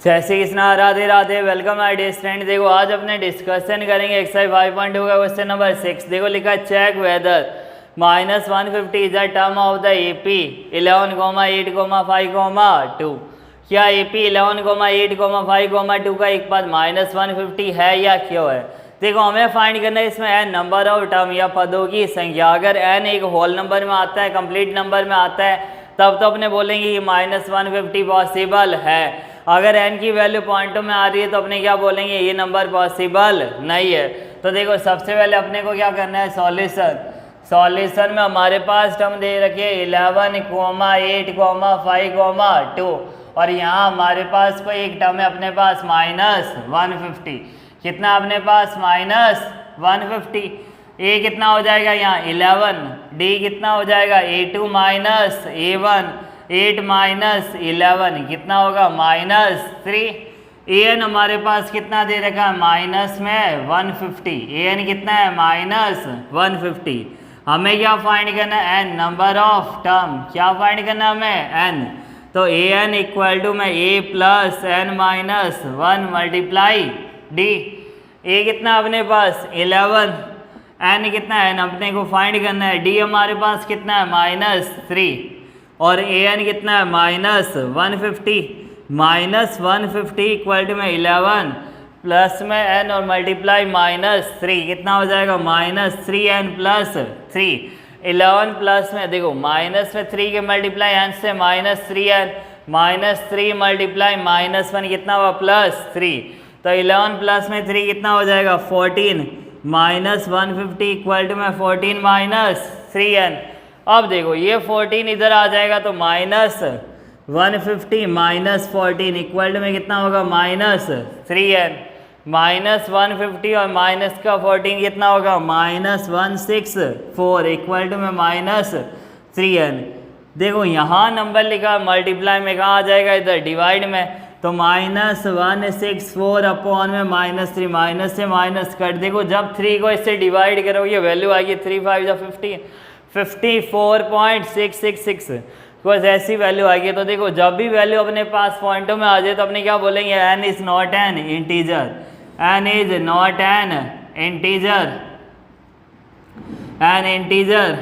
जैसे Krishna, Radhe Radhe, welcome my dear student. देखो आज अपने डिस्कशन करेंगे एक्सरसाइज 5.2 का क्वेश्चन नंबर 6। देखो लिखा है check whether -150 is the term of the AP 11,8,5,2। क्या एपी 11,8,5,2 का एक पद -150 है या क्यों है। देखो हमें फाइंड करना है इसमें n नंबर ऑफ टर्म या पदों की संख्या। अगर n एक होल नंबर में आता है, कंप्लीट नंबर में आता है, तब तो अपने बोलेंगे कि -150 पॉसिबल है। अगर n की वैल्यू पॉइंटों में आ रही है तो अपने क्या बोलेंगे, ये नंबर पॉसिबल नहीं है। तो देखो सबसे पहले अपने को क्या करना है, सॉल्यूशन में हमारे पास टर्म दे रखे 11,8,5,2 और यहाँ हमारे पास कोई एक टर्म है अपने पास -150। कितना अपने पास -150। ए कितना हो जाएगा यहाँ 11, डी कितना हो जाएगा A2 -A1, 8 -11 कितना होगा -3। an हमारे पास कितना दे रखा है माइनस में 150। an कितना है -150। हमें क्या फाइंड करना है, n नंबर ऑफ टर्म। क्या फाइंड करना है हमें, n। तो an इक्वल टू में a plus n minus 1 multiply d। a कितना अपने पास 11, n कितना है, n अपने को फाइंड करना है। d हमारे पास कितना है -3 और an कितना है -150। -150 इक्वल टू में 11 प्लस में n और मल्टीप्लाई -3 कितना हो जाएगा -3n प्लस 3। 11 प्लस में देखो माइनस में 3 के मल्टीप्लाई n से -3n, -3 मल्टीप्लाई -1 कितना हुआ +3। तो 11 प्लस में 3 कितना हो जाएगा 14। -150 इक्वल टू में 14 -3n। अब देखो ये 14 इधर आ जाएगा तो -150 -14 इक्वल टू में कितना होगा -3n। -150 और माइनस का 14 कितना होगा -164 इक्वल टू में -3n। देखो यहाँ नंबर लिखा मल्टीप्लाई में, कहाँ आ जाएगा इधर डिवाइड में। तो -164 अपॉन में -3, माइनस से माइनस कट। देखो जब 3 को इससे डिवाइड करोगे वैल्यू आएगी 3 5 50, 54.666 कुछ ऐसी वैल्यू आएगी। तो देखो जब भी वैल्यू अपने पास पॉइंटों में आ जाए तो अपने क्या बोलेंगे, n is not an integer. n is not an integer. N integer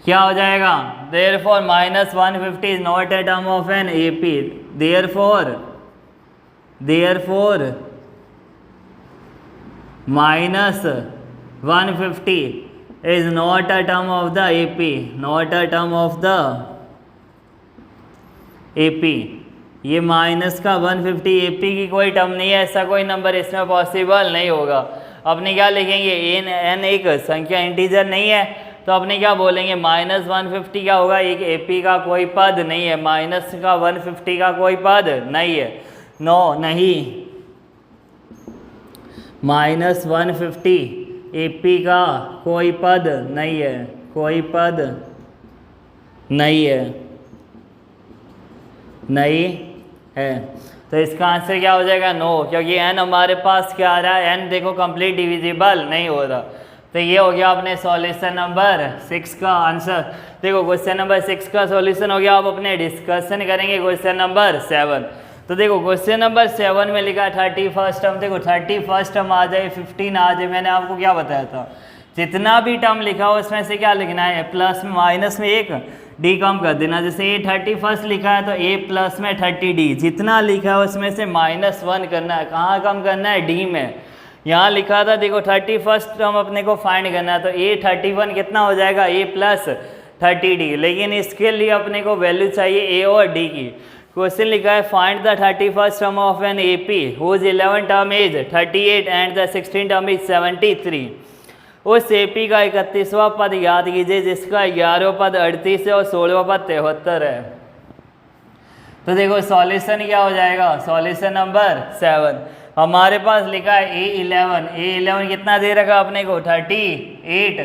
क्या हो जाएगा, therefore -150 is not a term of an AP. Therefore -150 is not a term of the AP, not a term of the AP। ये minus का 150 AP की कोई term नहीं है, ऐसा कोई नंबर इसमें पॉसिबल नहीं होगा। अपने क्या लिखेंगे, n एक संख्या इंटीजर नहीं है तो अपने क्या बोलेंगे -150 क्या होगा, एक AP का कोई पद नहीं है। माइनस का 150 का कोई पद नहीं है, नो नहीं। -150 AP का कोई पद नहीं है, कोई पद नहीं है, नहीं है। तो इसका आंसर क्या हो जाएगा, नो, क्योंकि n हमारे पास क्या आ रहा है, n देखो कंप्लीट डिविजिबल नहीं हो रहा। तो ये हो गया अपने सॉल्यूशन नंबर 6 का आंसर। देखो क्वेश्चन नंबर 6 का सॉल्यूशन हो गया। अब अपने डिस्कशन करेंगे क्वेश्चन नंबर 7। तो देखो क्वेश्चन नंबर 7 में लिखा 31st टर्म। देखो 31st टर्म आ जाए, 15 आ जाए, मैंने आपको क्या बताया था, जितना भी टर्म लिखा हो उसमें से क्या लिखना है, प्लस में माइनस में एक डी कम कर देना। जैसे ये 31st लिखा है तो a प्लस में 30d, जितना लिखा है उसमें से -1 करना है। कहाँ कम करना है, डी में। यहाँ लिखा था देखो 31st टर्म अपने को फाइंड करना है तो a 31 कितना हो जाएगा, a प्लस 30d। लेकिन इसके लिए अपने को वैल्यू चाहिए a और d की। क्वेश्चन लिखा है find the 31st term of an AP whose 11 term is 38 and the 16 term is 73। उस AP का 31वां पद याद कीजिए जिसका 11वां पद 38 है और 16वां पद 73 है। तो देखो सॉल्यूशन क्या हो जाएगा, सॉल्यूशन नंबर 7 हमारे पास लिखा है A11 कितना दे रखा अपने को 38।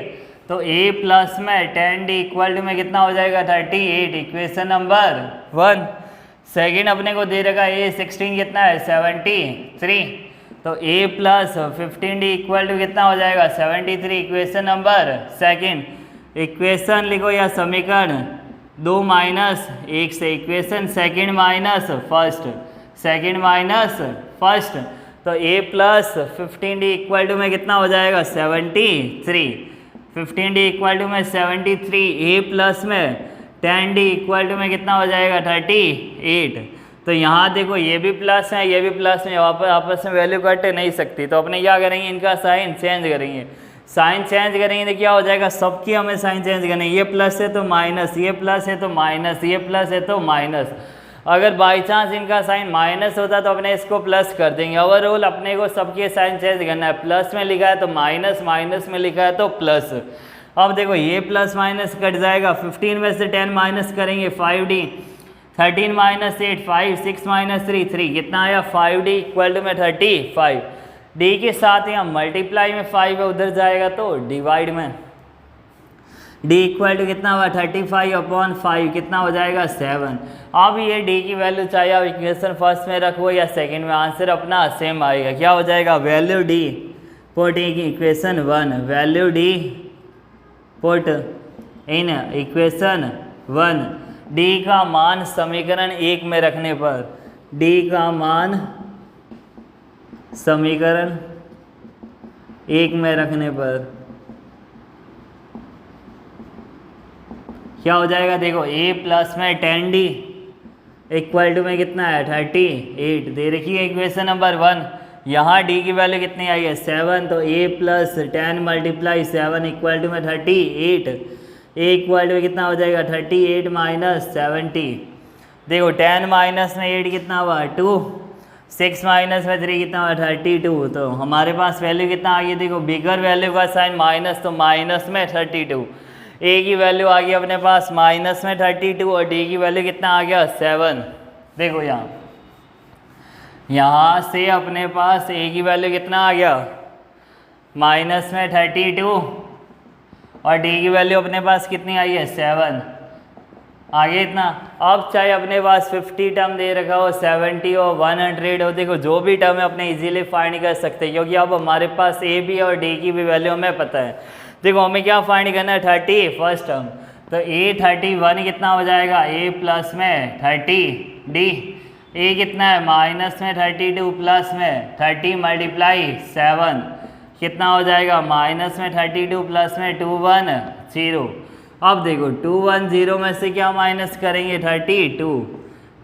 तो a प्लस में 10d इक्वल टू में कितना हो जाएगा 38, इक्वेशन नंबर 1। सेकेंड अपने को दे रखा है A16 कितना है 73। तो a plus 15d equal to कितना हो जाएगा 73, इक्वेशन नंबर 2। इक्वेशन लिखो या समीकरण 2 माइनस 1 से equation second minus first, second minus first, तो a plus 15d equal to में कितना हो जाएगा 73, 15d इक्वल टू में 73, a प्लस में 10d इक्वल टू में कितना हो जाएगा 38। तो यहाँ देखो ये भी प्लस है, ये भी प्लस है, आपस में वैल्यू कट नहीं सकती, तो अपने क्या करेंगे, इनका साइन चेंज करेंगे, साइन चेंज करेंगे तो क्या हो जाएगा, सबकी हमें साइन चेंज करनी है, ये प्लस है तो माइनस, ये प्लस है तो माइनस, ये प्लस है तो माइनस। अगर बाई चांस इनका साइन माइनस होता तो अपने इसको प्लस कर देंगे। ओवरऑल अपने को सबके साइन चेंज करना है, प्लस में लिखा है तो माइनस, माइनस में लिखा है तो प्लस। अब देखो ये प्लस माइनस कट जाएगा, 15 में से 10 माइनस करेंगे 5d, 13 माइनस 8 5, 6 माइनस 3 3, कितना आया 5d इक्वल टू में 35, d के साथ यहाँ मल्टीप्लाई में 5 है, उधर जाएगा तो डिवाइड में, d इक्वल टू कितना हुआ 35/5, कितना हो जाएगा 7। अब ये d की वैल्यू चाहे आप इक्वेशन फर्स्ट में रखो या सेकंड में, आंसर अपना सेम आएगा। क्या हो जाएगा, value d put in equation 1, value d put in equation 1, d का मान समीकरण 1 में रखने पर, d का मान समीकरण 1 में रखने पर क्या हो जाएगा, देखो a प्लस में 10d इक्वल टू में कितना है 38, दे रखी है इक्वेशन नंबर 1। यहाँ d की वैल्यू कितनी आई है 7, तो a plus 10 multiply 7 equal to में 38, a इक्वल टू में कितना हो जाएगा 38 माइनस 70। देखो 10 माइनस में 8 कितना हुआ 2, 6 माइनस में 3 कितना हुआ 32, तो हमारे पास वैल्यू कितना आ गई, देखो बिगर वैल्यू का साइन माइनस, तो माइनस में 32, a की वैल्यू आ गई अपने पास माइनस में 32 और d की वैल्यू कितना आ गया 7। देखो यहाँ से अपने पास a की वैल्यू कितना आ गया माइनस में 32 और d की वैल्यू अपने पास कितनी आई है 7, आगे इतना। अब चाहे अपने पास 50 टर्म दे रखा हो, 70 हो, 100 हो, देखो जो भी टर्म है अपने इजीली फाइंड कर सकते हैं, क्योंकि अब हमारे पास a भी और d की भी वैल्यू हमें पता है। देखो हमें क्या फाइंड करना है 30 फर्स्ट टर्म, तो a 31 कितना हो जाएगा, a प्लस में 30 d, a कितना है माइनस में 32 प्लस में 30 मल्टीप्लाई 7 कितना हो जाएगा माइनस में 32 प्लस में 210। अब देखो 210 में से क्या माइनस करेंगे 32,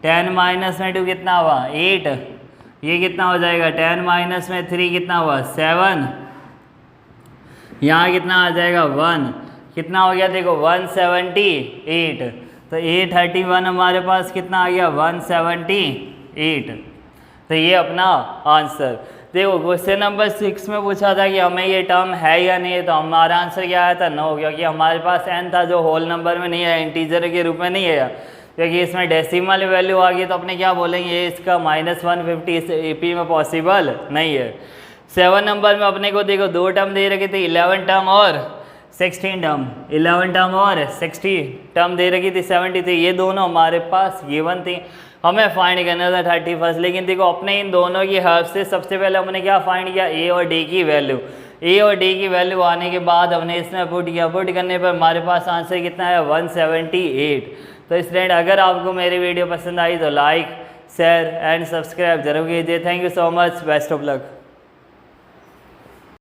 10 माइनस में 2 कितना हुआ 8, ये कितना हो जाएगा 10 माइनस में 3 कितना हुआ 7, यहाँ कितना आ जाएगा 1, कितना हो गया देखो 178, तो a31 हमारे पास कितना आ गया 178, तो ये अपना आंसर। देखो क्वेश्चन नंबर 6 में पूछा था कि हमें ये टर्म है या नहीं है, तो हमारा आंसर क्या आया था 9, क्योंकि हमारे पास n था जो होल नंबर में नहीं है, इंटीजर के रूप में नहीं है, क्योंकि इसमें डेसिमल वैल्यू आ गई, तो अपने क्या बोलेंगे ये इसका -150 AP में पॉसिबल नहीं है। 7 नंबर में अपने को देखो 2 टर्म दे रखे थे, 11 टर्म और 16 टर्म, 11 टर्म और 60 टर्म दे रखी थी 70 थी, ये दोनों हमारे पास गिवन थी, हमें फाइंड करना था 31। लेकिन देखो अपने इन दोनों की हेल्प से सबसे पहले हमने क्या फाइंड किया, a और d की वैल्यू, a और d की वैल्यू आने के बाद हमने इसमें पुट किया, पुट करने पर हमारे पास आंसर कितना है 178। तो स्टूडेंट अगर आपको मेरी वीडियो पसंद आई तो लाइक शेयर एंड सब्सक्राइब जरूर कीजिए। Thank you so much, best of luck.